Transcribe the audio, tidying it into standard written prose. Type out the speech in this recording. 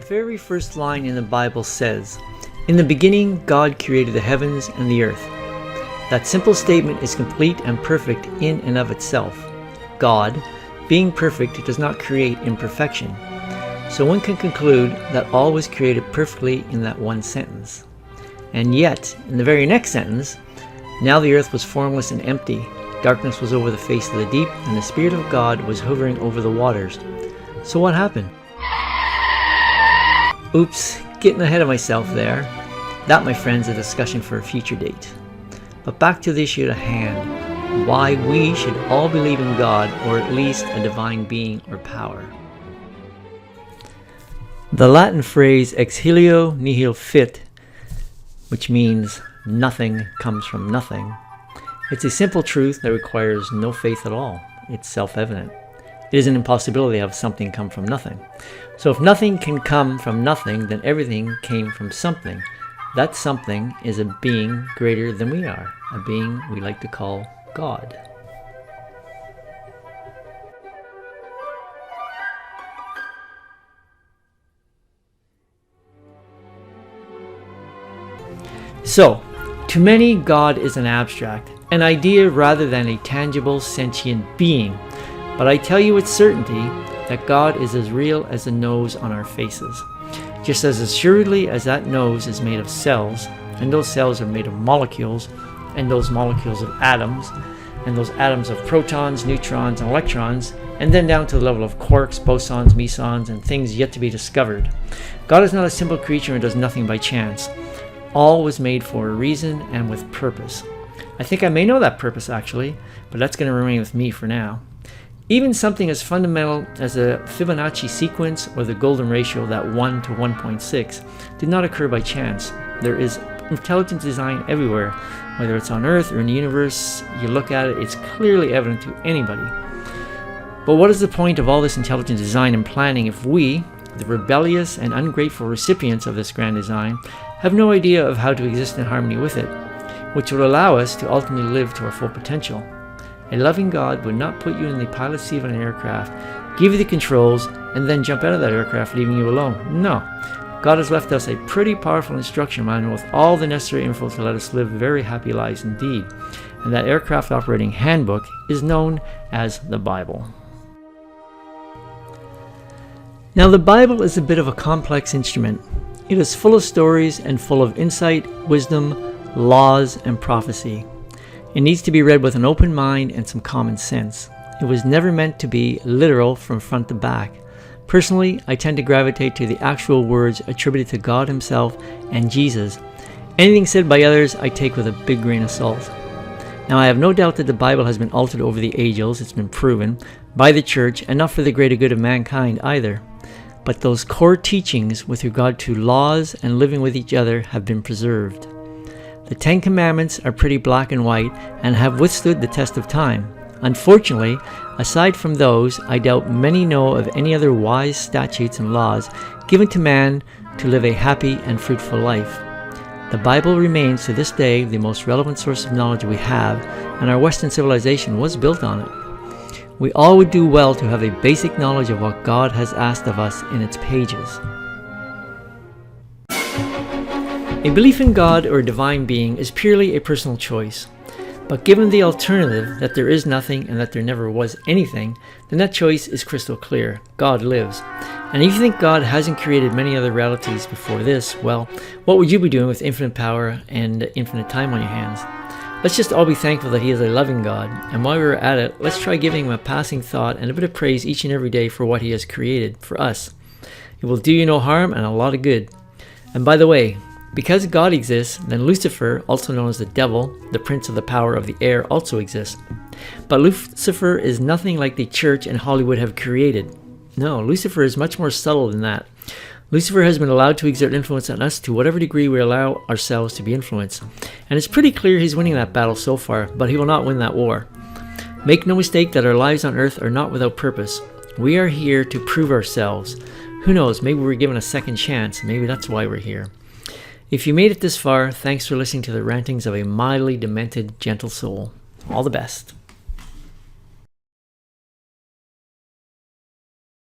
very first line in the Bible says, "In the beginning, God created the heavens and the earth." That simple statement is complete and perfect in and of itself. God, being perfect, does not create imperfection. So one can conclude that all was created perfectly in that one sentence. And yet, in the very next sentence, now the earth was formless and empty. Darkness was over the face of the deep, and the Spirit of God was hovering over the waters. So what happened? Oops, getting ahead of myself there. That, my friends, is a discussion for a future date. But back to the issue at hand, why we should all believe in God, or at least a divine being or power. The Latin phrase ex nihilo nihil fit, which means nothing comes from nothing. It's a simple truth that requires no faith at all. It's self-evident. It is an impossibility to have something come from nothing. So if nothing can come from nothing, then everything came from something. That something is a being greater than we are, a being we like to call God. So, to many, God is an abstract, an idea rather than a tangible, sentient being. But I tell you with certainty that God is as real as the nose on our faces. Just as assuredly as that nose is made of cells, and those cells are made of molecules, and those molecules of atoms, and those atoms of protons, neutrons, and electrons, and then down to the level of quarks, bosons, mesons, and things yet to be discovered. God is not a simple creature and does nothing by chance. All was made for a reason and with purpose. I think I may know that purpose actually, but that's going to remain with me for now. Even something as fundamental as a Fibonacci sequence or the golden ratio, that 1 to 1.6, did not occur by chance. There is intelligent design everywhere, whether it's on Earth or in the universe. You look at it, it's clearly evident to anybody. But what is the point of all this intelligent design and planning if we, the rebellious and ungrateful recipients of this grand design, have no idea of how to exist in harmony with it, which would allow us to ultimately live to our full potential? A loving God would not put you in the pilot seat of an aircraft, give you the controls, and then jump out of that aircraft leaving you alone. No. God has left us a pretty powerful instruction manual with all the necessary info to let us live very happy lives indeed. And that aircraft operating handbook is known as the Bible. Now, the Bible is a bit of a complex instrument. It is full of stories and full of insight, wisdom, laws, and prophecy. It needs to be read with an open mind and some common sense. It was never meant to be literal from front to back. Personally, I tend to gravitate to the actual words attributed to God Himself and Jesus. Anything said by others, I take with a big grain of salt. Now, I have no doubt that the Bible has been altered over the ages, it's been proven, by the church, and not for the greater good of mankind either. But those core teachings with regard to laws and living with each other have been preserved. The Ten Commandments are pretty black and white and have withstood the test of time. Unfortunately, aside from those, I doubt many know of any other wise statutes and laws given to man to live a happy and fruitful life. The Bible remains to this day the most relevant source of knowledge we have, and our Western civilization was built on it. We all would do well to have a basic knowledge of what God has asked of us in its pages. A belief in God or a divine being is purely a personal choice. But given the alternative that there is nothing and that there never was anything, then that choice is crystal clear. God lives. And if you think God hasn't created many other realities before this, well, what would you be doing with infinite power and infinite time on your hands? Let's just all be thankful that He is a loving God. And while we're at it, let's try giving Him a passing thought and a bit of praise each and every day for what He has created for us. It will do you no harm and a lot of good. And by the way, because God exists, then Lucifer, also known as the devil, the prince of the power of the air, also exists. But Lucifer is nothing like the church and Hollywood have created. No, Lucifer is much more subtle than that. Lucifer has been allowed to exert influence on us to whatever degree we allow ourselves to be influenced. And it's pretty clear he's winning that battle so far, but he will not win that war. Make no mistake that our lives on earth are not without purpose. We are here to prove ourselves. Who knows, maybe we're given a second chance. Maybe that's why we're here. If you made it this far, thanks for listening to the rantings of a mildly demented, gentle soul. All the best.